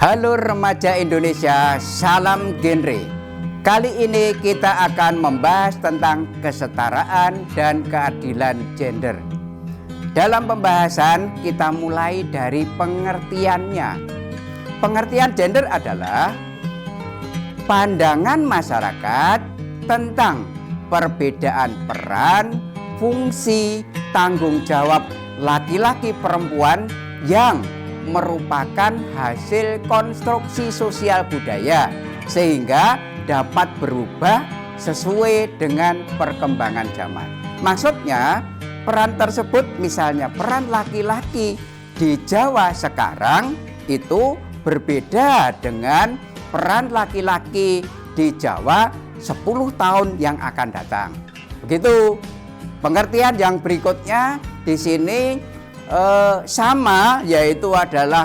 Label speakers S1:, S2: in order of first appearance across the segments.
S1: Halo remaja Indonesia, salam genre. Kali ini kita akan membahas tentang kesetaraan dan keadilan gender. Dalam pembahasan kita mulai dari pengertiannya. Pengertian gender adalah pandangan masyarakat tentang perbedaan peran, fungsi, tanggung jawab laki-laki perempuan yang merupakan hasil konstruksi sosial budaya sehingga dapat berubah sesuai dengan perkembangan zaman. Maksudnya peran tersebut, misalnya peran laki-laki di Jawa sekarang itu berbeda dengan peran laki-laki di Jawa 10 tahun yang akan datang. Begitu. Pengertian yang berikutnya di sini sama, yaitu adalah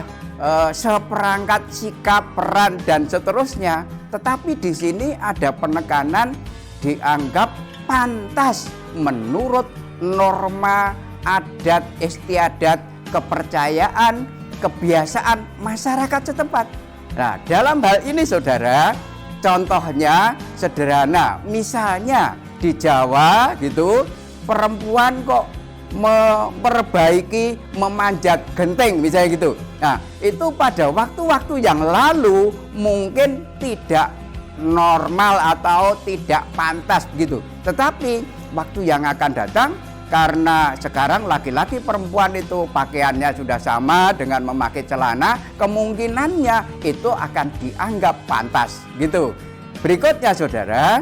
S1: seperangkat sikap, peran dan seterusnya. Tetapi di sini ada penekanan dianggap pantas menurut norma adat istiadat, kepercayaan, kebiasaan masyarakat setempat. Nah, dalam hal ini saudara, contohnya sederhana, misalnya di Jawa gitu, perempuan kok memperbaiki, memanjat genteng misalnya gitu. Nah, itu pada waktu-waktu yang lalu mungkin tidak normal atau tidak pantas begitu. Tetapi waktu yang akan datang, karena sekarang laki-laki perempuan itu pakaiannya sudah sama dengan memakai celana, kemungkinannya itu akan dianggap pantas gitu. Berikutnya saudara,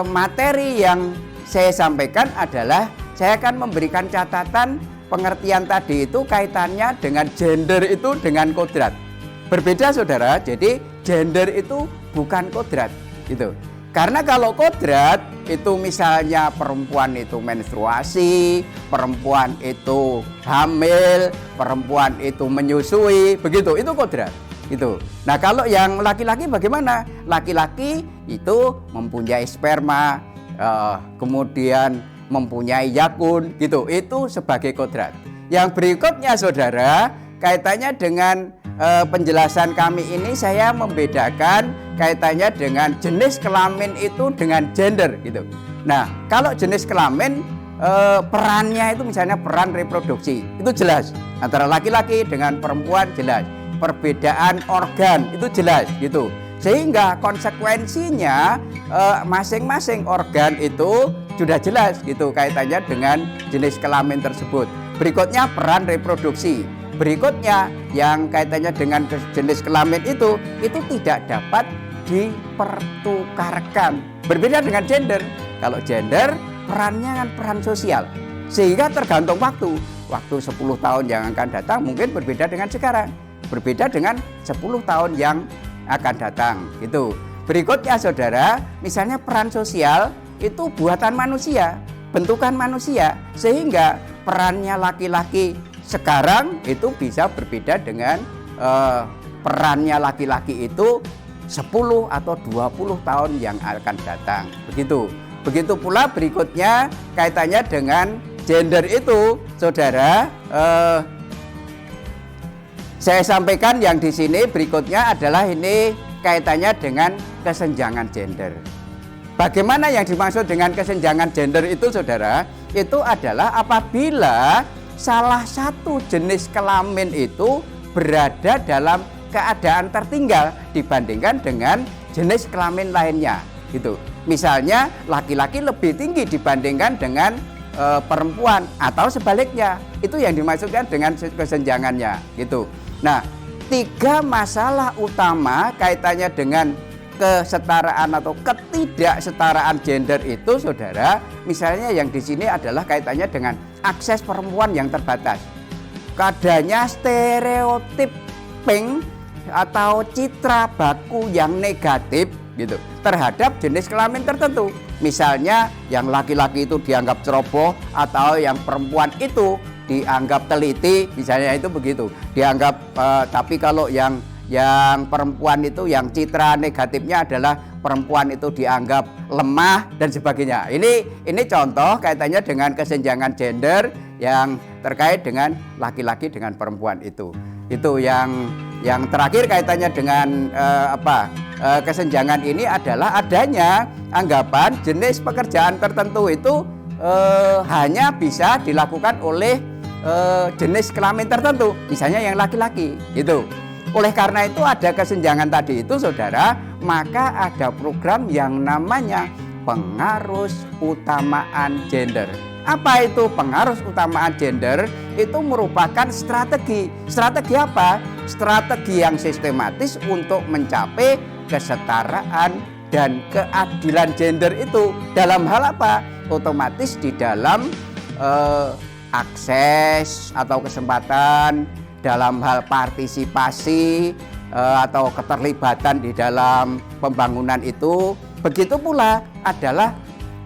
S1: materi yang saya sampaikan adalah saya akan memberikan catatan pengertian tadi itu kaitannya dengan gender itu dengan kodrat. Berbeda saudara, jadi gender itu bukan kodrat gitu. Karena kalau kodrat itu misalnya perempuan itu menstruasi, perempuan itu hamil, perempuan itu menyusui, begitu, itu kodrat. Gitu. Nah, kalau yang laki-laki bagaimana? Laki-laki itu mempunyai sperma, kemudian mempunyai yakun, gitu. Itu sebagai kodrat. Yang berikutnya saudara, kaitannya dengan penjelasan kami ini saya membedakan kaitannya dengan jenis kelamin itu dengan gender gitu. Nah, kalau jenis kelamin perannya itu misalnya peran reproduksi, itu jelas. Antara laki-laki dengan perempuan jelas. Perbedaan organ itu jelas gitu. Sehingga konsekuensinya masing-masing organ itu sudah jelas gitu kaitannya dengan jenis kelamin tersebut. Berikutnya peran reproduksi. Berikutnya yang kaitannya dengan jenis kelamin itu tidak dapat dipertukarkan. Berbeda dengan gender. Kalau gender perannya kan peran sosial. Sehingga tergantung waktu. Waktu 10 tahun yang akan datang mungkin berbeda dengan sekarang. Berbeda dengan 10 tahun yang akan datang gitu. Berikutnya saudara, misalnya peran sosial itu buatan manusia, bentukan manusia, sehingga perannya laki-laki sekarang itu bisa berbeda dengan perannya laki-laki itu 10 atau 20 tahun yang akan datang. Begitu. Begitu pula berikutnya kaitannya dengan gender itu, saudara. Saya sampaikan yang di sini berikutnya adalah ini kaitannya dengan kesenjangan gender. Bagaimana yang dimaksud dengan kesenjangan gender itu saudara? Itu adalah apabila salah satu jenis kelamin itu berada dalam keadaan tertinggal dibandingkan dengan jenis kelamin lainnya gitu. Misalnya laki-laki lebih tinggi dibandingkan dengan perempuan atau sebaliknya. Itu yang dimaksudkan dengan kesenjangannya gitu. Nah, 3 masalah utama kaitannya dengan kesetaraan atau ketidaksetaraan gender itu saudara, misalnya yang di sini adalah kaitannya dengan akses perempuan yang terbatas. Adanya stereotiping atau citra baku yang negatif gitu terhadap jenis kelamin tertentu. Misalnya yang laki-laki itu dianggap ceroboh atau yang perempuan itu dianggap teliti, misalnya itu begitu. Dianggap tapi kalau yang perempuan itu yang citra negatifnya adalah perempuan itu dianggap lemah dan sebagainya. Ini contoh kaitannya dengan kesenjangan gender yang terkait dengan laki-laki dengan perempuan itu. Itu yang Yang terakhir kaitannya dengan kesenjangan ini adalah adanya anggapan jenis pekerjaan tertentu itu hanya bisa dilakukan oleh jenis kelamin tertentu, misalnya yang laki-laki gitu. Oleh karena itu ada kesenjangan tadi itu saudara, maka ada program yang namanya pengarus utamaan gender. Apa itu pengarus utamaan gender? Itu merupakan strategi. Strategi apa? Strategi yang sistematis untuk mencapai kesetaraan dan keadilan gender itu. Dalam hal apa? Otomatis di dalam akses atau kesempatan, dalam hal partisipasi atau keterlibatan di dalam pembangunan itu. Begitu pula adalah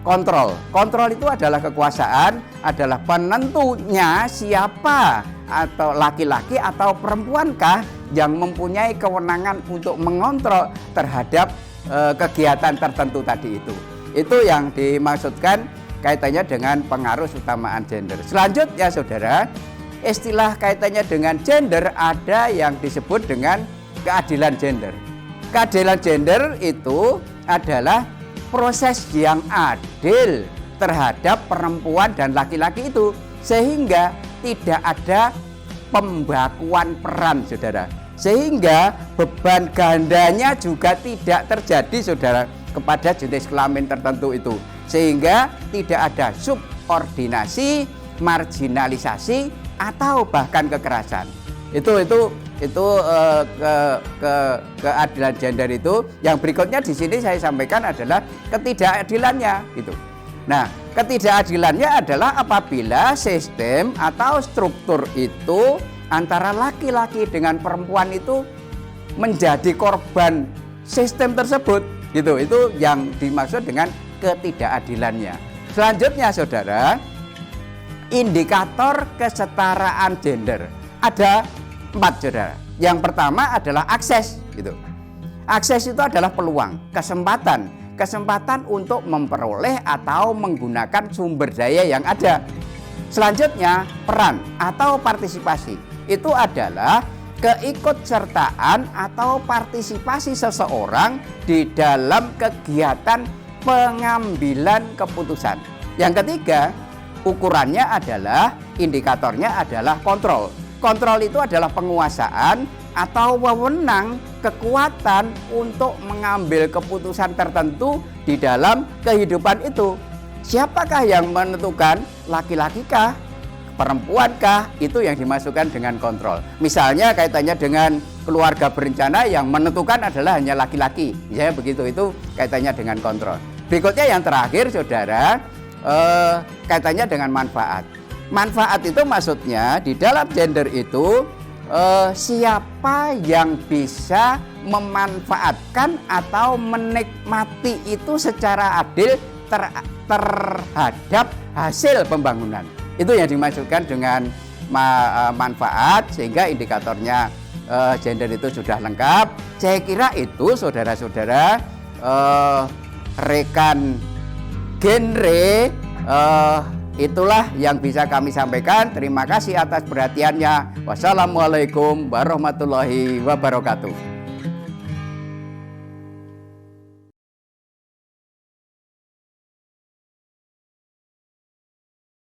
S1: kontrol. Kontrol itu adalah kekuasaan, adalah penentunya siapa, atau laki-laki atau perempuankah yang mempunyai kewenangan untuk mengontrol terhadap kegiatan tertentu tadi itu. Itu yang dimaksudkan kaitannya dengan pengaruh utamaan gender. Selanjutnya saudara, istilah kaitannya dengan gender ada yang disebut dengan keadilan gender. Keadilan gender itu adalah proses yang adil terhadap perempuan dan laki-laki itu, sehingga tidak ada pembakuan peran saudara, sehingga beban gandanya juga tidak terjadi saudara kepada jenis kelamin tertentu itu, sehingga tidak ada subordinasi, marginalisasi atau bahkan kekerasan. Keadilan gender itu. Yang berikutnya di sini saya sampaikan adalah ketidakadilannya gitu. Nah, ketidakadilannya adalah apabila sistem atau struktur itu antara laki-laki dengan perempuan itu menjadi korban sistem tersebut gitu. Itu yang dimaksud dengan ketidakadilannya. Selanjutnya saudara, indikator kesetaraan gender ada 4 saudara. Yang pertama adalah akses gitu. Akses itu adalah peluang, kesempatan untuk memperoleh atau menggunakan sumber daya yang ada. Selanjutnya peran atau partisipasi. Itu adalah keikutsertaan atau partisipasi seseorang di dalam kegiatan pengambilan keputusan. Yang ketiga, ukurannya adalah, indikatornya adalah kontrol. Kontrol itu adalah penguasaan atau wewenang, kekuatan untuk mengambil keputusan tertentu di dalam kehidupan itu. Siapakah yang menentukan? Laki-laki kah? Perempuan kah? Itu yang dimasukkan dengan kontrol. Misalnya kaitannya dengan keluarga berencana, yang menentukan adalah hanya laki-laki. Misalnya begitu, itu kaitannya dengan kontrol. Berikutnya yang terakhir saudara, kaitannya dengan manfaat. Manfaat itu maksudnya di dalam gender itu siapa yang bisa memanfaatkan atau menikmati itu secara adil terhadap hasil pembangunan. Itu yang dimaksudkan dengan manfaat, sehingga indikatornya gender itu sudah lengkap. Saya kira itu saudara-saudara, rekan genre, itulah yang bisa kami sampaikan. Terima kasih atas perhatiannya. Wassalamualaikum warahmatullahi wabarakatuh.